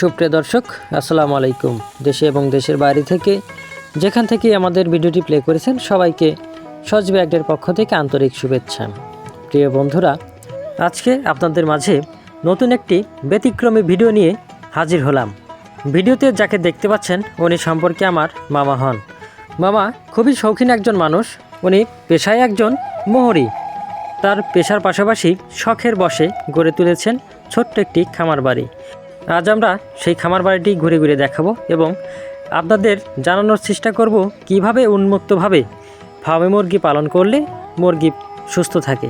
সুপ্রিয় দর্শক, আসসালামু আলাইকুম। দেশে এবং দেশের বাইরে থেকে যেখান থেকে আমাদের ভিডিওটি প্লে করেছেন সবাইকে সজীব অ্যাগ্রের পক্ষ থেকে আন্তরিক শুভেচ্ছা। প্রিয় বন্ধুরা, আজকে আপনাদের মাঝে নতুন একটি ব্যতিক্রমী ভিডিও নিয়ে হাজির হলাম। ভিডিওতে যাকে দেখতে পাচ্ছেন উনি সম্পর্কে আমার মামা হন। মামা খুবই শৌখিন একজন মানুষ। উনি পেশায় একজন মোহরি। তার পেশার পাশাপাশি শখের বশে গড়ে তুলেছেন ছোট্ট একটি খামার বাড়ি। আজ আমরা সেই খামার বাড়িটি ঘুরে ঘুরে দেখাবো এবং আপনাদের জানানোর চেষ্টা করব কিভাবে উন্মুক্তভাবে ফার্মে মুরগি পালন করলে মুরগি সুস্থ থাকে।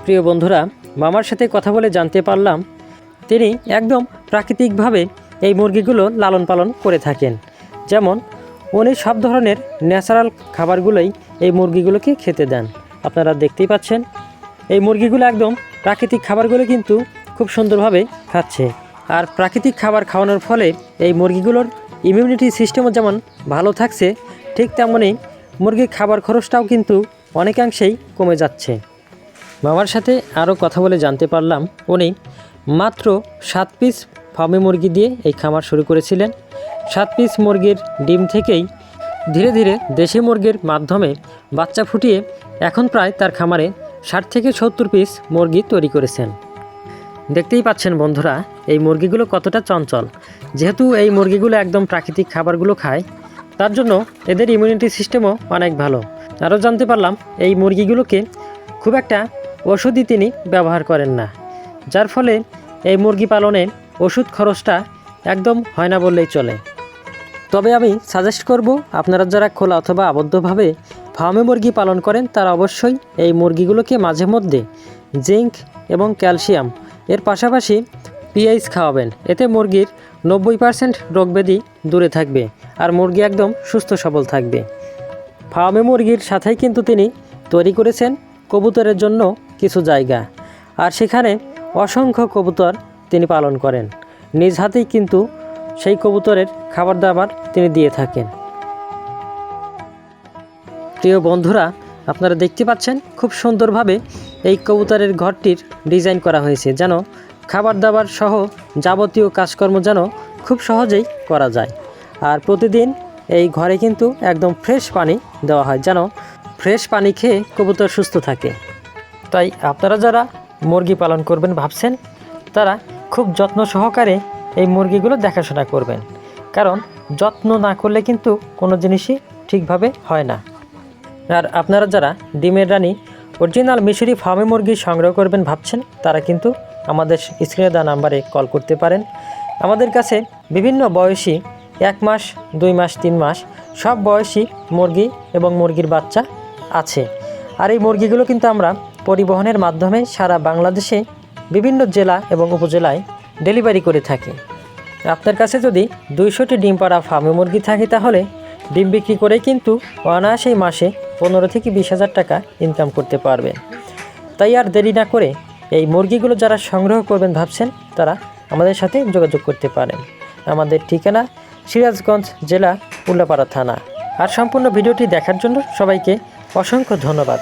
প্রিয় বন্ধুরা, মামার সাথে কথা বলে জানতে পারলাম তিনি একদম প্রাকৃতিকভাবে এই মুরগিগুলো লালন পালন করে থাকেন। যেমন উনি সব ধরনের ন্যাচারাল খাবারগুলোই এই মুরগিগুলোকে খেতে দেন। আপনারা দেখতেই পাচ্ছেন এই মুরগিগুলো একদম প্রাকৃতিক খাবারগুলো কিন্তু খুব সুন্দরভাবে খাচ্ছে। আর প্রাকৃতিক খাবার খাওয়ানোর ফলে এই মুরগিগুলোর ইমিউনিটি সিস্টেমও যেমন ভালো থাকছে, ঠিক তেমনই মুরগির খাবার খরচটাও কিন্তু অনেকাংশেই কমে যাচ্ছে। মামার সাথে আরও কথা বলে জানতে পারলাম উনি মাত্র 7 পিস ফার্মে মুরগি দিয়ে এই খামার শুরু করেছিলেন। 7 পিস মুরগির ডিম থেকেই ধীরে ধীরে দেশি মুরগির মাধ্যমে বাচ্চা ফুটিয়ে এখন প্রায় তার খামারে 60 থেকে 70 পিস মুরগি তৈরি করেছেন। দেখতেই পাচ্ছেন বন্ধুরা, এই মুরগিগুলো কতটা চঞ্চল। যেহেতু এই মুরগিগুলো একদম প্রাকৃতিক খাবারগুলো খায়, তার জন্য এদের ইমিউনিটি সিস্টেমও অনেক ভালো। আরও জানতে পারলাম এই মুরগিগুলোকে খুব একটা ওষুধই তিনি ব্যবহার করেন না, যার ফলে এই মুরগি পালনে ওষুধ খরচটা একদম হয় না বললেই চলে। তবে আমি সাজেস্ট করব আপনারা যারা খোলা অথবা আবদ্ধভাবে ফার্মে মুরগি পালন করেন তারা অবশ্যই এই মুরগিগুলোকে মাঝে মধ্যে জিঙ্ক এবং ক্যালসিয়াম এর পাশাপাশি পিএইচ খাওয়াবেন। এতে মুরগির 90% রোগব্যাধি দূরে থাকবে আর মুরগি একদম সুস্থ সবল থাকবে। ফার্মে মুরগির সাথেই কিন্তু তিনি তৈরি করেছেন কবুতরের জন্য কিছু জায়গা, আর সেখানে অসংখ্য কবুতর তিনি পালন করেন। নিজ হাতেই কিন্তু সেই কবুতরের খাবার দাবার তিনি দিয়ে থাকেন। প্রিয় বন্ধুরা, আপনারা দেখতে পাচ্ছেন খুব সুন্দরভাবে এই কবুতরের ঘরটির ডিজাইন করা হয়েছে, যেন খাবার দাবার সহ যাবতীয় কাজকর্ম যেন খুব সহজেই করা যায়। আর প্রতিদিন এই ঘরে কিন্তু একদম ফ্রেশ পানি দেওয়া হয়, যেন ফ্রেশ পানি খেয়ে কবুতর সুস্থ থাকে। তাই আপনারা যারা মুরগি পালন করবেন ভাবছেন, তারা খুব যত্ন সহকারে এই মুরগিগুলো দেখাশোনা করবেন, কারণ যত্ন না করলে কিন্তু কোনো জিনিসই ঠিকভাবে হয় না। আর আপনারা যারা ডিমের রানী অরিজিনাল মিশরি ফার্মে মুরগি সংগ্রহ করবেন ভাবছেন, তারা কিন্তু আমাদের স্ক্রিনে দেওয়া নাম্বারে কল করতে পারেন। আমাদের কাছে বিভিন্ন বয়সী 1 মাস, 2 মাস, 3 মাস সব বয়সী মুরগি এবং মুরগির বাচ্চা আছে। আর এই মুরগিগুলো কিন্তু আমরা পরিবহনের মাধ্যমে সারা বাংলাদেশে বিভিন্ন জেলা এবং উপজেলায় ডেলিভারি করে থাকি। আপনার কাছে যদি 200টি ডিম পাড়া ফার্মে মুরগি থাকে, তাহলে ডিম বিক্রি করেই কিন্তু অনায়াসেই মাসে 15 থেকে 20,000 টাকা ইনকাম করতে পারবেন। তাই আর দেরি না করে এই মুরগিগুলো যারা সংগ্রহ করবেন ভাবছেন, তারা আমাদের সাথে যোগাযোগ করতে পারেন। আমাদের ঠিকানা সিরাজগঞ্জ জেলা উল্লাপাড়া থানা। আর সম্পূর্ণ ভিডিওটি দেখার জন্য সবাইকে অসংখ্য ধন্যবাদ।